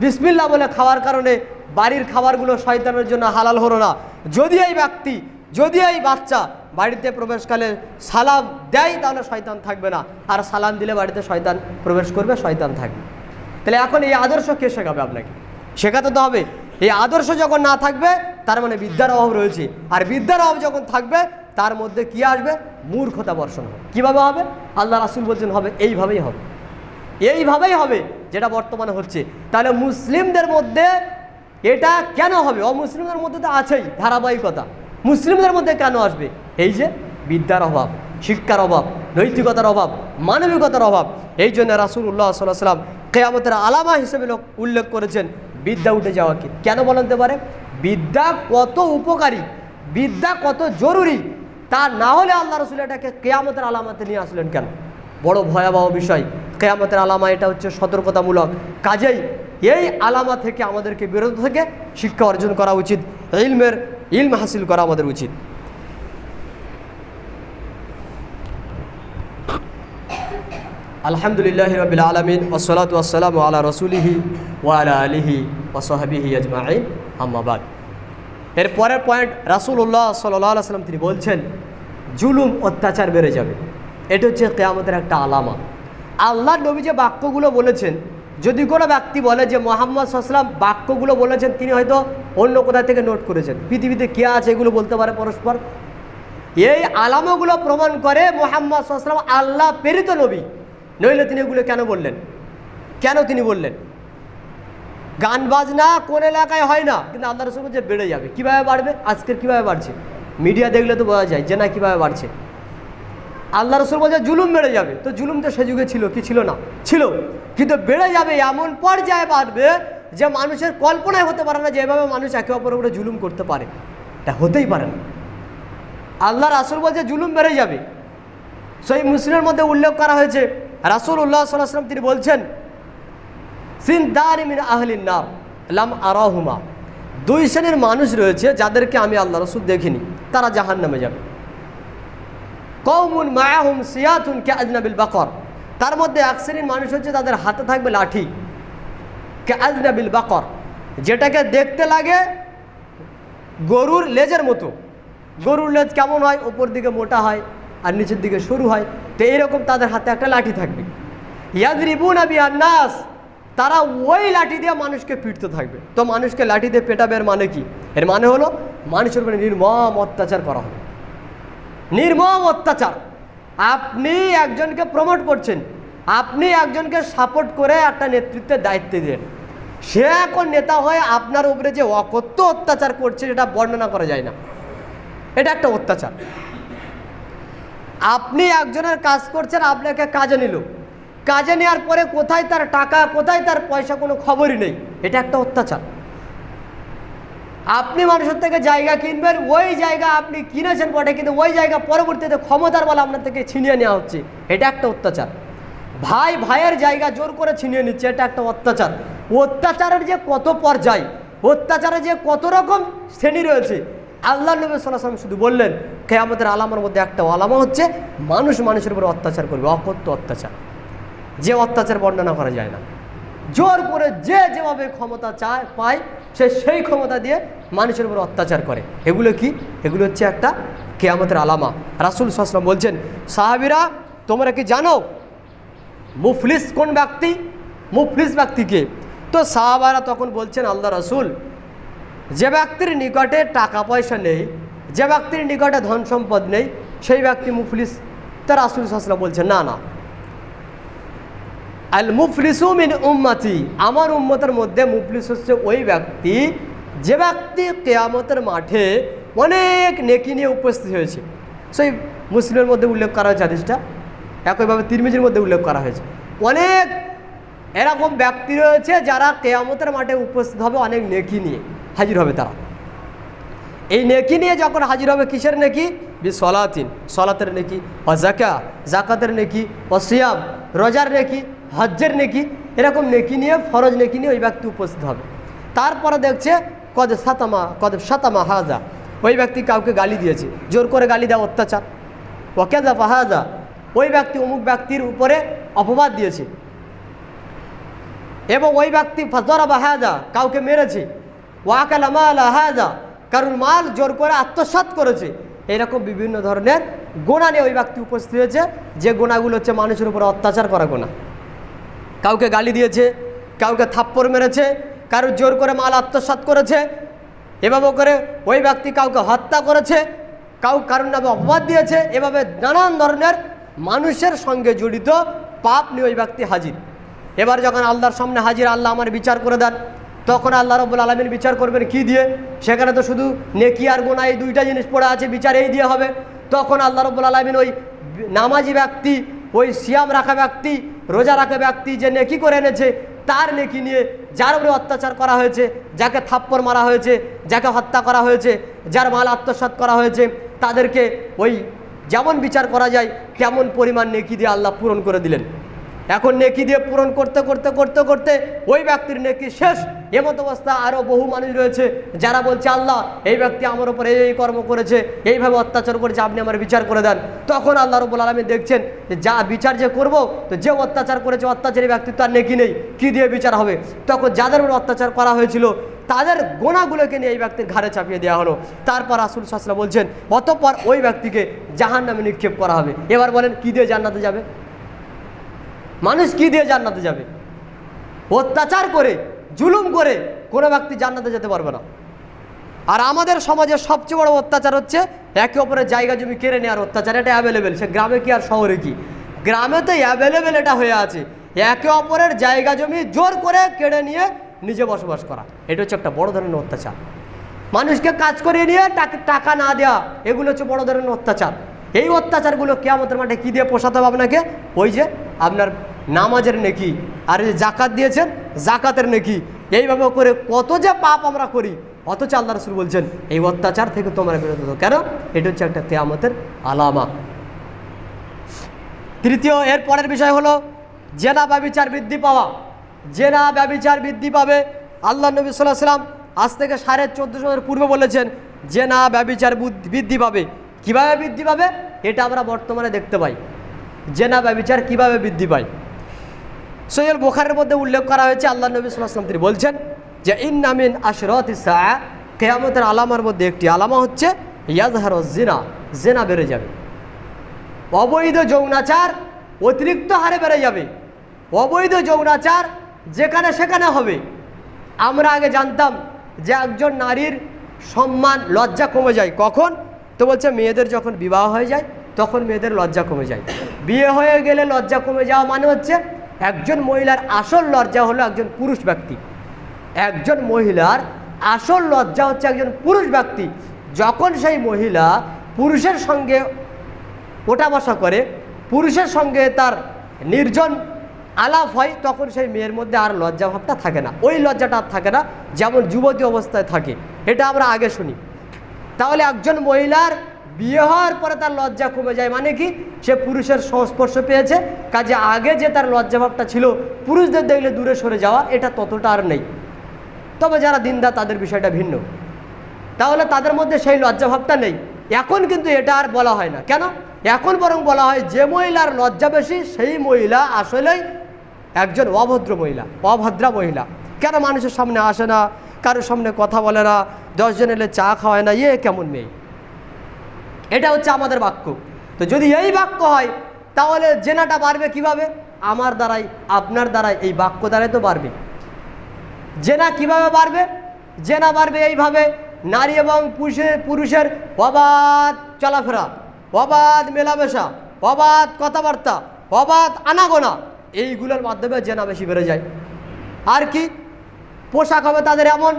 A: বিসমিল্লাহ বলে খাওয়ার কারণে বাড়ির খাবারগুলো শয়তানের জন্য হালাল হলো না। যদি এই ব্যক্তি, যদি এই বাচ্চা বাড়িতে প্রবেশকালে সালাম দেয় তাহলে শয়তান থাকবে না, আর সালাম দিলে বাড়িতে শয়তান প্রবেশ করবে, শয়তান থাকবে। তাহলে এখন এই আদর্শ কে শেখাবে আপনাকে? শেখাতে তো হবে। এই আদর্শ যখন না থাকবে তার মানে বিদ্যার অভাব রয়েছে। আর বিদ্যার অভাব যখন থাকবে তার মধ্যে কি আসবে? মূর্খতা বর্ষণ হবে। কীভাবে হবে? আল্লাহ রাসূল বলছেন হবে এইভাবেই হবে, এইভাবেই হবে যেটা বর্তমানে হচ্ছে। তাহলে মুসলিমদের মধ্যে এটা কেন হবে? অমুসলিমদের মধ্যে তো আছেই ধারাবাহিকতা। মুসলিমদের মধ্যে কেন আসবে? এই যে বিদ্যার অভাব, শিক্ষার অভাব, নৈতিকতার অভাব, মানবিকতার অভাব। এই জন্য রাসূলুল্লাহ সাল্লাল্লাহু আলাইহি ওয়াসাল্লাম কিয়ামতের আলামা হিসেবে উল্লেখ করেছেন বিদ্যা উঠে যাওয়াকে। কেন বলতে পারে? বিদ্যা কত উপকারী, বিদ্যা কত জরুরি, তা না হলে আল্লাহ রাসূল এটাকে কিয়ামতের আলামাতে নিয়ে আসলেন কেন? বড় ভয়াবহ বিষয়। কিয়ামতের আলামা এটা হচ্ছে সতর্কতামূলক। কাজেই এই আলামা থেকে আমাদেরকে বিরত থেকে শিক্ষা অর্জন করা উচিত, ইলম হাসিল করা আমাদের উচিত। আলহামদুলিল্লাহি রাব্বিল আলামিন ওয়াসসালাতু ওয়াসসালামু আলা রাসূলিহি ওয়া আলা আলিহি ওয়া সাহবিহি আজমাইন, আম্মা বাদ। এর পরের পয়েন্ট, রাসূলুল্লাহ সাল্লাল্লাহু আলাইহি ওয়াসাল্লাম তিনি বলছেন জুলুম অত্যাচার বেড়ে যাবে। এটা হচ্ছে কিয়ামতের একটা আলামা। আল্লাহ নবী যে বাক্যগুলো বলেছেন, যদি কোনো ব্যক্তি বলে যে মুহাম্মদ সাল্লাল্লাহু আলাইহি ওয়াসাল্লাম বাক্যগুলো বলেছেন, তিনি হয়তো অন্য কোথা থেকে নোট করেছেন। পৃথিবীতে কে আছে এগুলো বলতে পারে পরস্পর? এই আলামাগুলো প্রমাণ করে মুহাম্মদ সাল্লাল্লাহু আলাইহি ওয়াসাল্লাম আল্লাহ প্রেরিত নবী, নইলে তিনি এগুলো কেন বললেন? কেন তিনি বললেন? গান বাজনা কোন এলাকায় হয় না, কিন্তু আল্লাহ রাসূল বলছে বেড়ে যাবে। কীভাবে বাড়বে? আজকের কীভাবে বাড়ছে? মিডিয়া দেখলে তো বোঝা যায় যে না কীভাবে বাড়ছে। আল্লাহ রাসূল বলছে জুলুম বেড়ে যাবে। তো জুলুম তো সে যুগে ছিল কি ছিল না? ছিল। কিন্তু বেড়ে যাবে এমন পর্যায়ে বাড়বে যে মানুষের কল্পনায় হতে পারে না যে এভাবে মানুষ একে অপরের উপরে জুলুম করতে পারে। এটা হতেই পারে না। আল্লাহ রাসূল বলছে জুলুম বেড়ে যাবে। সহিহ মুসলিমের মধ্যে উল্লেখ করা হয়েছে রাসূলুল্লাহ সাল্লাল্লাহু আলাইহি ওয়াসাল্লাম তিনি বলছেন সিনদানি মিন আহলিন নার লাম আরাহুমা, 2 শ্রেণীর মানুষ রয়েছে যাদেরকে আমি আল্লাহ রাসূল দেখিনি, তারা জাহান্নামে যাবে। কওমুন মাআহুম সিয়াতুন কাআজনাবিল বাকর, তার মধ্যে এক শ্রেণীর মানুষ হচ্ছে তাদের হাতে থাকবে লাঠি, কাআজনাবিল বাকর, যেটাকে দেখতে লাগে গরুর লেজের মতো। গরুর লেজ কেমন হয়? উপর দিকে মোটা হয় আর নিচের দিকে সরু হয়। তো এইরকম তাদের হাতে একটা লাঠি থাকবে। ইয়াজরিবুনা বিহান নাস, তারা ওই লাঠি দিয়ে মানুষকে পিটতে থাকবে। তো মানুষকে লাঠি দিয়ে পেটাবে, এর মানে কি? এর মানে হলো মানুষের উপরে নির্মম অত্যাচার করা হবে, নির্মম অত্যাচার। আপনি একজনকে প্রমোট করছেন, আপনি একজনকে সাপোর্ট করে একটা নেতৃত্বের দায়িত্ব দিলেন, সে এখন নেতা হয়ে আপনার উপরে যে অকথ্য অত্যাচার করছে সেটা বর্ণনা করা যায় না। এটা একটা অত্যাচার। আপনি একজনের কাজ করছেন, আপনাকে কাজে নিল, কাজে নেওয়ার পরে কোথায় তার টাকা, কোথায় তার পয়সা, কোনো খবরই নেই, এটা একটা অত্যাচার। আপনি মানুষের থেকে জায়গা কিনবেন, ওই জায়গা আপনি কিনেছেন বটে, কিন্তু ওই জায়গা পরবর্তীতে ক্ষমতার বলে আপনার থেকে ছিনিয়ে নেওয়া হচ্ছে, এটা একটা অত্যাচার। ভাই ভাইয়ের জায়গা জোর করে ছিনিয়ে নিচ্ছে, এটা একটা অত্যাচার। অত্যাচারের যে কত পর্যায়, অত্যাচারের যে কত রকম শ্রেণী রয়েছে, আল্লাহ নবী সাল্লাল্লাহু আলাইহি ওয়াসাল্লাম শুধু বললেন কিয়ামতের আলামার মধ্যে একটা আলামা হচ্ছে মানুষ মানুষের উপর অত্যাচার করবে, অকথ্য অত্যাচার, যে অত্যাচার বর্ণনা করা যায় না। জোর করে যে যেভাবে ক্ষমতা চায় পায়, সে সেই ক্ষমতা দিয়ে মানুষের উপর অত্যাচার করে। এগুলো কি? এগুলো হচ্ছে একটা কিয়ামতের আলামা। রাসূল সাল্লাল্লাহু আলাইহি ওয়াসাল্লাম বলছেন, সাহাবীরা তোমরা কি জানো মুফলিস কোন ব্যক্তি? মুফলিস ব্যক্তিকে? তো সাহাবারা তখন বলছেন, আল্লাহ রাসূল, যে ব্যক্তির নিকটে টাকা পয়সা নেই, যে ব্যক্তির নিকটে ধন সম্পদ নেই, সেই ব্যক্তি মুফলিস। তা রাসূল সাল্লাল্লাহু আলাইহি ওয়াসাল্লাম বলছেন, না না, আল মুফলিসু মিন উম্মতি, আমার উম্মতের মধ্যে মুফলিস হচ্ছে ওই ব্যক্তি যে ব্যক্তি কিয়ামতের মাঠে অনেক নেকি নিয়ে উপস্থিত হয়েছে। সেই মুসলিমের মধ্যে উল্লেখ করা হয়েছে হাদিসটা, একইভাবে তিরমিজির মধ্যে উল্লেখ করা হয়েছে। অনেক এরকম ব্যক্তি রয়েছে যারা কিয়ামতের মাঠে উপস্থিত হবে, অনেক নেকি নিয়ে হাজির হবে। তারা এই নেকি নিয়ে যখন হাজির হবে, কিসের নেকি? বিসলাতিন, সলাতের নেকি, ও যাকা, যাকাতের নেকি, ও সিয়াম, রোজার নেকি, হজ্জের নেকি, এরকম নেকি নিয়ে, ফরজ নেকি নিয়ে ওই ব্যক্তি উপস্থিত হবে। তারপরে দেখছে কদ সাতামা হাজা, ওই ব্যক্তি কাউকে গালি দিয়েছে, জোর করে গালি দেওয়া অত্যাচার। ওয়াকাযা ফাহাজা, ওই ব্যক্তি অমুক ব্যক্তির উপরে অপবাদ দিয়েছে, এবং ওই ব্যক্তি ফাজরাবা হাজা, কাউকে মেরেছে। ওয়াকালা মাল হাজা, কারণ মাল জোর করে আত্মসাৎ করেছে। এরকম বিভিন্ন ধরনের গোনা নিয়ে ওই ব্যক্তি উপস্থিত হয়েছে, যে গোনাগুলো হচ্ছে মানুষের উপর অত্যাচার করা গোনা। কাউকে গালি দিয়েছে, কাউকে থাপ্পড় মেরেছে, কারোর জোর করে মাল আত্মসাৎ করেছে, এভাবে করে ওই ব্যক্তি কাউকে হত্যা করেছে, কারোর নামে অপবাদ দিয়েছে। এভাবে নানান ধরনের মানুষের সঙ্গে জড়িত পাপ নিয়ে ওই ব্যক্তি হাজির। এবার যখন আল্লাহর সামনে হাজির, আল্লাহ আমার বিচার করে দেন, তখন আল্লাহ রাব্বুল আলামিন বিচার করবেন কি দিয়ে? সেখানে তো শুধু নেকি আর গুনাহ এই দুইটা জিনিস পড়ে আছে, বিচার এই দিয়ে হবে। তখন আল্লাহ রাব্বুল আলামিন ওই নামাজি ব্যক্তি, ওই সিয়াম রাখা ব্যক্তি, রোজা রাখা ব্যক্তি যে নেকি করে এনেছে, তার নেকি নিয়ে, যার উপরে অত্যাচার করা হয়েছে, যাকে থাপ্পড় মারা হয়েছে, যাকে হত্যা করা হয়েছে, যার মাল আত্মসাৎ করা হয়েছে, তাদেরকে ওই যেমন বিচার করা যায় তেমন পরিমাণ নেকি দিয়ে আল্লাহ পূরণ করে দিলেন। এখন নেকি দিয়ে পূরণ করতে করতে করতে করতে ওই ব্যক্তির নেকি শেষ। এমত অবস্থা আরও বহু মানুষ রয়েছে যারা বলছে, আল্লাহ এই ব্যক্তি আমার উপরে এই কর্ম করেছে, এইভাবে অত্যাচার করেছে, আপনি আমার বিচার করে দেন। তখন আল্লাহ রাব্বুল আলামিন দেখছেন যে যা বিচার যে করব, তো যে অত্যাচার করেছে অত্যাচারী ব্যক্তি তো আর নেকি নেই, কী দিয়ে বিচার হবে? তখন যাদের উপর অত্যাচার করা হয়েছিল তাদের গোনাগুলোকে নিয়ে এই ব্যক্তির ঘাড়ে চাপিয়ে দেওয়া হলো। তারপর রাসূল সাল্লাল্লাহু আলাইহি ওয়াসাল্লাম বলছেন, অতঃপর ওই ব্যক্তিকে জাহান্নামে নিক্ষেপ করা হবে। এবার বলেন, কী দিয়ে জান্নাতে যাবে? মানুষ কি দিয়ে জান্নাতে যাবে? অত্যাচার করে, জুলুম করে কোনো ব্যক্তি জান্নাতে যেতে পারবে না। আর আমাদের সমাজে সবচেয়ে বড় অত্যাচার হচ্ছে একে অপরের জায়গা জমি কেড়ে নেওয়ার অত্যাচার। এটা অ্যাভেলেবেল, সে গ্রামে কি আর শহরে কি, গ্রামে তো অ্যাভেলেবেল এটা হয়ে আছে। একে অপরের জায়গা জমি জোর করে কেড়ে নিয়ে নিজে বসবাস করা, এটা হচ্ছে একটা বড় ধরনের অত্যাচার। মানুষকে কাজ করিয়ে নিয়ে টাকা না দেওয়া, এগুলো হচ্ছে বড় ধরনের অত্যাচার। এই অত্যাচারগুলো কিয়ামতের মাঠে কী দিয়ে পোষাতে হবে আপনাকে? ওই যে আপনার নামাজের নেকি, আর যে জাকাত দিয়েছেন জাকাতের নেকি, এইভাবে করে কত যে পাপ আমরা করি, অথচ আল্লাহ রাসূল বলছেন এই অত্যাচার থেকে তোমরা বিরত থাকো। কেন? এটা হচ্ছে একটা কিয়ামতের আলামা। তৃতীয়, এর পরের বিষয় হলো জেনা ব্যভিচার বৃদ্ধি পাওয়া। জেনা ব্যভিচার বৃদ্ধি পাবে। আল্লাহ নবী সাল্লাল্লাহু আলাইহি ওয়াসাল্লাম আজ থেকে 1450 বছর পূর্বে বলেছেন জেনা ব্যভিচার বৃদ্ধি পাবে। কীভাবে বৃদ্ধি পাবে? এটা আমরা বর্তমানে দেখতে পাই। জেনা ব্যভিচার কীভাবে বৃদ্ধি পায়। সহিহ বুখারীর মধ্যে উল্লেখ করা হয়েছে, আল্লাহ নবী সাল্লাল্লাহু আলাইহি ওয়াসাল্লাম তিনি বলছেন যে ইন্না মিন আশরাতিস সাআ, কিয়ামতের আলামার মধ্যে একটি আলামা হচ্ছে ইয়াজহারু জিনা, জেনা বেড়ে যাবে, অবৈধ যৌনাচার অতিরিক্ত হারে বেড়ে যাবে। অবৈধ যৌনাচার যেখানে সেখানে হবে। আমরা আগে জানতাম যে একজন নারীর সম্মান লজ্জা কমে যায় কখন, তো বলছে মেয়েদের যখন বিবাহ হয়ে যায় তখন মেয়েদের লজ্জা কমে যায়। বিয়ে হয়ে গেলে লজ্জা কমে যাওয়া মানে হচ্ছে একজন মহিলার আসল লজ্জা হলো একজন পুরুষ ব্যক্তি। একজন মহিলার আসল লজ্জা হচ্ছে একজন পুরুষ ব্যক্তি। যখন সেই মহিলা পুরুষের সঙ্গে ওঠা বসা করে, পুরুষের সঙ্গে তার নির্জন আলাপ হয়, তখন সেই মেয়ের মধ্যে আর লজ্জা ভাবটা থাকে না, ওই লজ্জাটা আর থাকে না যেমন যুবতী অবস্থায় থাকে। এটা আমরা আগে শুনি। তাহলে একজন মহিলার বিয়ে হওয়ার পরে তার লজ্জা কমে যায় মানে কি, সে পুরুষের সংস্পর্শ পেয়েছে, কাজে আগে যে তার লজ্জাভাবটা ছিল পুরুষদের দেখলে দূরে সরে যাওয়া, এটা ততটা আর নেই। তবে যারা দিনদার তাদের বিষয়টা ভিন্ন, তাহলে তাদের মধ্যে সেই লজ্জাভাবটা নেই। এখন কিন্তু এটা আর বলা হয় না। কেন? এখন বরং বলা হয় যে মহিলার লজ্জা বেশি সেই মহিলা আসলেই একজন অভদ্র মহিলা, অভদ্রা মহিলা। কেন মানুষের সামনে আসে না, কারোর সামনে কথা বলে না, 10 জন এলে চা খাওয়ায় না, কেমন মেয়ে। এটা হচ্ছে আমাদের বাক্য। তো যদি এই বাক্য হয় তাহলে জেনাটা বাড়বে কিভাবে? আমার দ্বারাই, আপনার দ্বারাই, এই বাক্য দ্বারাই তো বাড়বে। জেনা কিভাবে বাড়বে? জেনা বাড়বে এইভাবে, নারী এবং পুরুষের অবাধ চলাফেরা, অবাধ মেলামেশা, অবাধ কথাবার্তা, অবাধ আনাগোনা, এইগুলোর মাধ্যমে জেনা বেশি বেড়ে যায়। আর কি? পোশাক হবে তাদের এমন,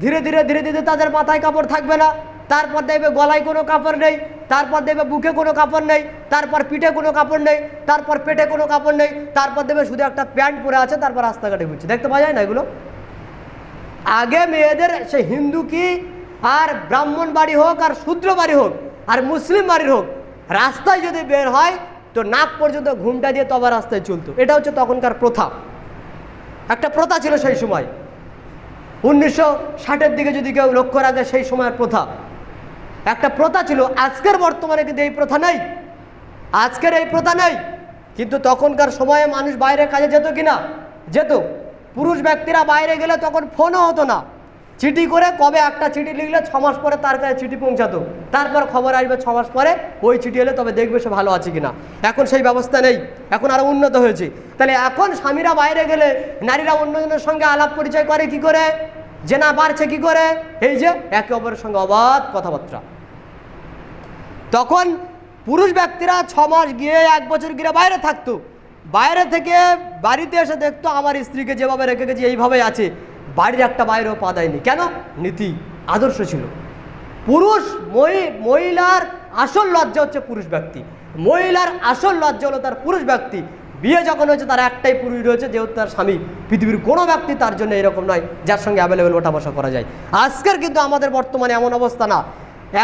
A: ধীরে ধীরে ধীরে ধীরে তাদের মাথায় কাপড় থাকবে না, তারপর দেখবে গলায় কোনো কাপড় নেই, তারপর দেখবে বুকে কোনো কাপড় নেই, তারপর পিঠে কোনো কাপড় নেই, তারপর পেটে কোনো কাপড় নেই, তারপর দেখবে শুধু একটা প্যান্ট পরে আছে, তারপর রাস্তাঘাটে ঘুরছে। দেখতে পাওয়া যায় না এগুলো? আগে মেয়েদের সে হিন্দু কি আর ব্রাহ্মণ বাড়ি হোক আর শূদ্র বাড়ি হোক আর মুসলিম বাড়ির হোক, রাস্তায় যদি বের হয় তো নাক পর্যন্ত ঘুমটা দিয়ে তবে রাস্তায় চলতো। এটা হচ্ছে তখনকার প্রথা, একটা প্রথা ছিল সেই সময়। 1960-এর দিকে যদি কেউ লক্ষ্য রাখে, সেই সময়ের প্রথা একটা প্রথা ছিল। আজকের বর্তমানে কিন্তু এই প্রথা নেই, আজকের এই প্রথা নেই। কিন্তু তখনকার সময়ে মানুষ বাইরে কাজে যেত কিনা? যেত। পুরুষ ব্যক্তিরা বাইরে গেলে তখন ফোনও হতো না, চিঠি করে, কবে একটা চিঠি লিখলে 6 মাস পরে তার কাছে চিঠি পৌঁছাতো, তারপর খবর আসবে 6 মাস পরে ওই চিঠি এলে তবে দেখবে সে ভালো আছে কিনা। এখন সেই ব্যবস্থা নেই, এখন আরও উন্নত হয়েছে। তাহলে এখন স্বামীরা বাইরে গেলে নারীরা অন্যজনের সঙ্গে আলাপ পরিচয় করে কি করে? জেনা বাড়ছে কি করে? এই যে একে অপরের সঙ্গে অবাধ কথাবার্তা। তখন পুরুষ ব্যক্তিরা 6 মাস গিয়ে 1 বছর গিয়ে বাইরে থাকতো, বাইরে থেকে বাড়িতে এসে দেখতো আমার স্ত্রীকে যেভাবে রেখে গেছি এইভাবে আছে, বাড়ির একটা বাইরেও পা দেয়নি। কেন? নীতি আদর্শ ছিল। মহিলার আসল লজ্জা হচ্ছে পুরুষ ব্যক্তি, মহিলার আসল লজ্জা হলো তার পুরুষ ব্যক্তি। বিয়ে যখন হয়েছে তার একটাই পুরুষ রয়েছে, যেহেতু তার স্বামী। পৃথিবীর কোনো ব্যক্তি তার জন্য এরকম নয় যার সঙ্গে অ্যাভেলেবেল ওঠা বসা করা যায়। আজকের কিন্তু আমাদের বর্তমানে এমন অবস্থা না,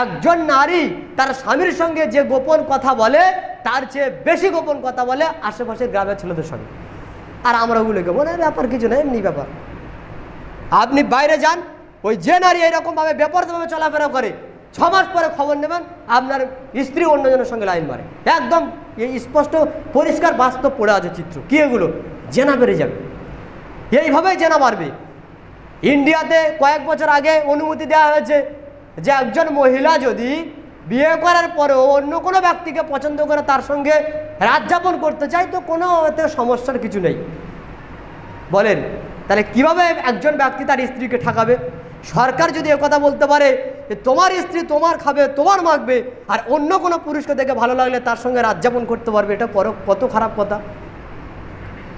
A: একজন নারী তার স্বামীর সঙ্গে যে গোপন কথা বলে তার চেয়ে বেশি গোপন কথা বলে আশেপাশের গ্রামের ছেলেদের সঙ্গে। আর আমরা ওগুলোকে মনে ব্যাপার কিছু না, এমনি ব্যাপার। আপনি বাইরে যান, ওই যে নারী এরকমভাবে বেপরোয়াভাবে চলাফেরা করে, 6 মাস পরে খবর নেবেন আপনার স্ত্রী অন্যজনের সঙ্গে লাইন মারে। একদম এই স্পষ্ট পরিষ্কার বাস্তব পড়ে আছে চিত্র। কি এগুলো? জেনা বেড়ে যাবে, এইভাবেই জেনা বাড়বে। ইন্ডিয়াতে কয়েক বছর আগে অনুমতি দেওয়া হয়েছে যে একজন মহিলা যদি বিয়ে করার পরেও অন্য কোনো ব্যক্তিকে পছন্দ করে তার সঙ্গে রাত যাপন করতে চায় তো কোনো এতে সমস্যার কিছু নেই। বলেন তাহলে কিভাবে একজন ব্যক্তি তার স্ত্রীকে ঠকাবে? সরকার যদি একথা বলতে পারে যে তোমার স্ত্রী তোমার খাবে, তোমার মাখবে, আর অন্য কোনো পুরুষকে দেখে ভালো লাগলে তার সঙ্গে রাত যাপন করতে পারবে, এটা কত খারাপ কথা।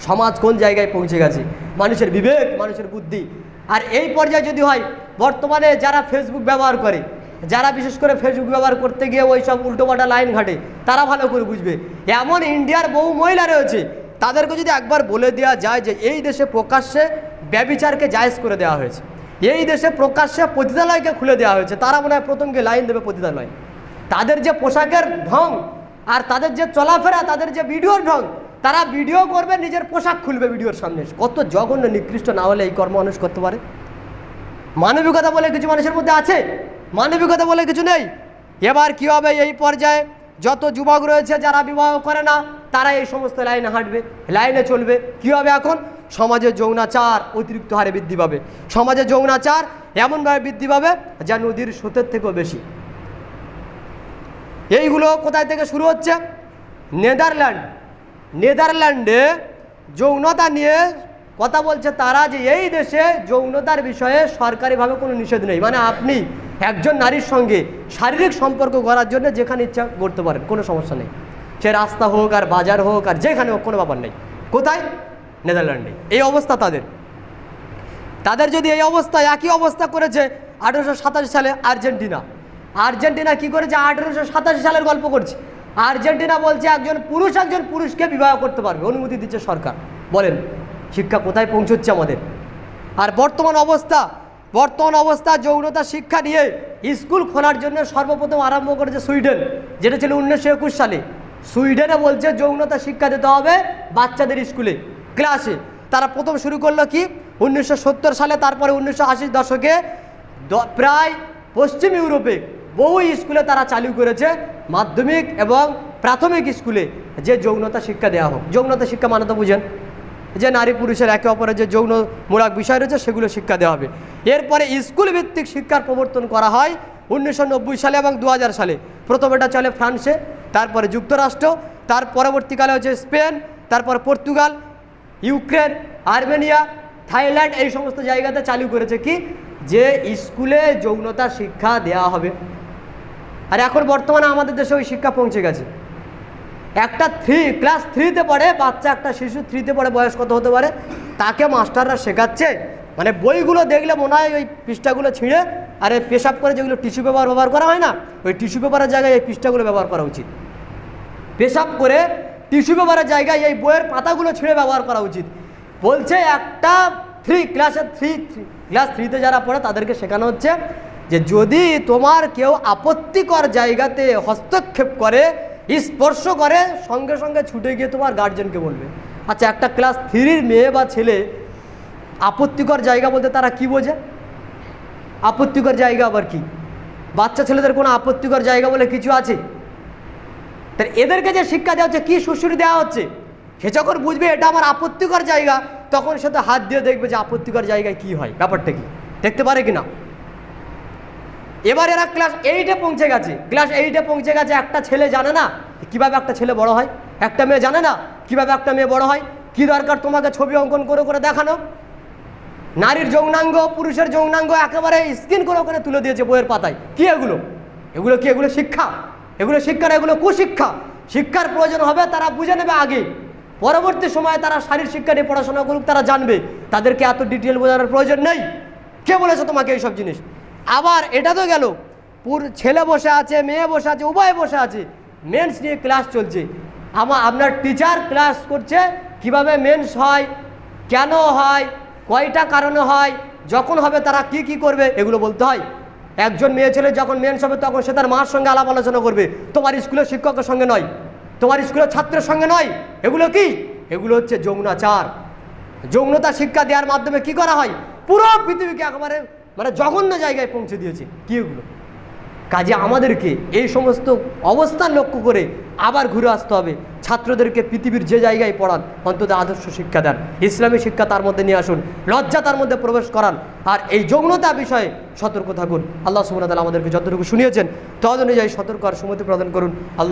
A: সমাজ কোন জায়গায় পৌঁছে গেছে, মানুষের বিবেক, মানুষের বুদ্ধি। আর এই পর্যায়ে যদি হয়, বর্তমানে যারা ফেসবুক ব্যবহার করে, যারা বিশেষ করে ফেসবুক ব্যবহার করতে গিয়ে ওই সব উল্টোপাল্টা লাইন ঘাটে, তারা ভালো করে বুঝবে। এমন ইন্ডিয়ার বহু মহিলা রয়েছে, তাদেরকে যদি একবার বলে দেওয়া যায় যে এই দেশে প্রকাশ্যে ব্যভিচারকে জায়েজ করে দেওয়া হয়েছে, এই দেশে প্রকাশ্যে পতিতালয়কে খুলে দেওয়া হয়েছে, তারা মনে হয় প্রথমকে লাইন দেবে পতিতালয়। তাদের যে পোশাকের ঢং আর তাদের যে চলাফেরা, তাদের যে ভিডিওর ঢং, তারা ভিডিও করবে, নিজের পোশাক খুলবে ভিডিওর সামনে। কত জঘন্য, নিকৃষ্ট না হলে এই কর্ম মানুষ করতে পারে? মানবিকতা বলে কিছু মানুষের মধ্যে আছে? মানবিকতা বলে কিছু নেই। এবার কী হবে? এই পর্যায়ে যত যুবক রয়েছে যারা বিবাহ করে না তারা এই সমস্ত লাইনে হাঁটবে, লাইনে চলবে। কী হবে এখন? সমাজে যৌনাচার অতিরিক্ত হারে বৃদ্ধি পাবে। সমাজে যৌনাচার এমনভাবে বৃদ্ধি পাবে যা নদীর স্রোতের থেকেও বেশি। এইগুলো কোথায় থেকে শুরু হচ্ছে? নেদারল্যান্ডে যৌনতা নিয়ে কথা বলছে তারা, যে এই দেশে যৌনতার বিষয়ে সরকারিভাবে কোনো নিষেধ নেই। মানে আপনি একজন নারীর সঙ্গে শারীরিক সম্পর্ক করার জন্য যেখানে ইচ্ছা করতে পারেন, কোনো সমস্যা নেই। সে রাস্তা হোক আর বাজার হোক আর যেখানে হোক, কোনো ব্যাপার নেই। কোথায়? নেদারল্যান্ডে। এই অবস্থা তাদের যদি এই অবস্থা, একই অবস্থা করেছে 1887 সালে আর্জেন্টিনা কি করেছে? 1887 সালের গল্প করছে। আর্জেন্টিনা বলছে একজন পুরুষকে বিবাহ করতে পারবে, অনুমতি দিচ্ছে সরকার। বলেন শিক্ষা কোথায় পৌঁছচ্ছে আমাদের? আর বর্তমান অবস্থা যৌনতা শিক্ষা নিয়ে স্কুল খোলার জন্য সর্বপ্রথম আরম্ভ করেছে সুইডেন, যেটা ছিল 1921 সালে। সুইডেনে বলছে যৌনতা শিক্ষা দিতে হবে বাচ্চাদের স্কুলে, ক্লাসে। তারা প্রথম শুরু করলো কি 1970 সালে, তারপরে 1980 দশকে প্রায় পশ্চিম ইউরোপে বহু স্কুলে তারা চালু করেছে মাধ্যমিক এবং প্রাথমিক স্কুলে যে যৌনতা শিক্ষা দেওয়া হোক। যৌনতা শিক্ষা মানে তো বুঝেন, যে নারী পুরুষের একে অপরের যে যৌনমূলক বিষয় রয়েছে সেগুলো শিক্ষা দেওয়া হবে। এরপরে স্কুল ভিত্তিক শিক্ষার প্রবর্তন করা হয় 1990 সালে এবং 2000 সালে। প্রথম এটা চলে ফ্রান্সে, তারপরে যুক্তরাষ্ট্র, তার পরবর্তীকালে হচ্ছে স্পেন, তারপর পর্তুগাল, ইউক্রেন, আর্মেনিয়া, থাইল্যান্ড, এই সমস্ত জায়গাতে চালু করেছে কি যে স্কুলে যৌনতা শিক্ষা দেওয়া হবে। আর এখন বর্তমানে আমাদের দেশে ওই শিক্ষা পৌঁছে গেছে। একটা ক্লাস 3-তে পড়ে বাচ্চা, একটা শিশু 3-তে পড়ে, বয়স কত হতে পারে, তাকে মাস্টাররা শেখাচ্ছে। মানে বইগুলো দেখলে মনে হয় ওই পৃষ্ঠাগুলো ছিঁড়ে, আর এই পেশাব করে যেগুলো টিস্যু পেপার ব্যবহার করা হয় না, ওই টিস্যু পেপারের জায়গায় এই পৃষ্ঠাগুলো ব্যবহার করা উচিত। পেশাব করে টিস্যু পেপারের জায়গায় এই বইয়ের পাতাগুলো ছিঁড়ে ব্যবহার করা উচিত। বলছে একটা ক্লাস 3-তে যারা পড়ে তাদেরকে শেখানো হচ্ছে যে যদি তোমার কেউ আপত্তিকর জায়গাতে হস্তক্ষেপ করে, স্পর্শ করে, সঙ্গে সঙ্গে ছুটে গিয়ে তোমার গার্জেনকে বলবে। আচ্ছা, একটা ক্লাস 3-র মেয়ে বা ছেলে আপত্তিকর জায়গা বলতে তারা কি বোঝে? আপত্তিকর জায়গা আবার কি? বাচ্চা ছেলেদের কোনো আপত্তিকর জায়গা বলে কিছু আছে? তার এদেরকে যে শিক্ষা দেওয়া হচ্ছে, কি সুশ্রী দেওয়া হচ্ছে, সে যখন বুঝবে এটা আমার আপত্তিকর জায়গা, তখন সে তো হাত দিয়ে দেখবে যে আপত্তিকর জায়গায় কি হয়, ব্যাপারটা কি, দেখতে পারে কিনা। এবার এরা ক্লাস 8-এ পৌঁছে গেছে। একটা ছেলে জানে না কিভাবে একটা ছেলে বড় হয়, একটা মেয়ে জানে না কিভাবে একটা মেয়ে বড় হয়। কি দরকার তোমাকে ছবি অঙ্কন করে করে দেখানো? নারীর যৌনাঙ্গ, পুরুষের যৌনাঙ্গ একেবারে স্ক্রিন করে ওখানে তুলে দিয়েছে বইয়ের পাতায়। কি এগুলো কি? এগুলো শিক্ষা? এগুলো শিক্ষা না, এগুলো কুশিক্ষা। শিক্ষার প্রয়োজন হবে, তারা বুঝে নেবে আগে, পরবর্তী সময়ে তারা শারীর শিক্ষা নিয়ে পড়াশোনা করুক, তারা জানবে। তাদেরকে এত ডিটেল বোঝানোর প্রয়োজন নেই। কে বলেছে তোমাকে এইসব জিনিস? আবার এটা তো গেল, ছেলে বসে আছে, মেয়ে বসে আছে, উভয় বসে আছে, মেন্স নিয়ে ক্লাস চলছে। আপনার টিচার ক্লাস করছে কিভাবে মেন্স হয়, কেন হয়, কয়টা কারণে হয়, যখন হবে তারা কি কি করবে, এগুলো বলতে হয়। একজন মেয়ে ছেলে যখন মেন্স হবে তখন সে তার মার সঙ্গে আলাপ আলোচনা করবে, তোমার স্কুলের শিক্ষকের সঙ্গে নয়, তোমার স্কুলের ছাত্রের সঙ্গে নয়। এগুলো কি? এগুলো হচ্ছে যৌনাচার। যৌনতা শিক্ষা দেওয়ার মাধ্যমে কি করা হয়? পুরো পৃথিবীকে একেবারে মানে জঘন্য জায়গায় পৌঁছে দিয়েছে। কি এগুলো? কাজে আমাদেরকে এই সমস্ত অবস্থান লক্ষ্য করে আবার ঘুরে আসতে হবে। ছাত্রদেরকে পৃথিবীর যে জায়গায় পড়ান অন্তত আদর্শ শিক্ষা দেন, ইসলামী শিক্ষা তার মধ্যে নিয়ে আসুন, লজ্জা তার মধ্যে প্রবেশ করান, আর এই যৌনতা বিষয়ে সতর্ক থাকুন। আল্লাহ সুবহানাহু ওয়া তাআলা আমাদেরকে যতটুকু শুনিয়েছেন তদ অনুযায়ী সতর্ক আর সুমতি প্রদান করুন। আল্লাহ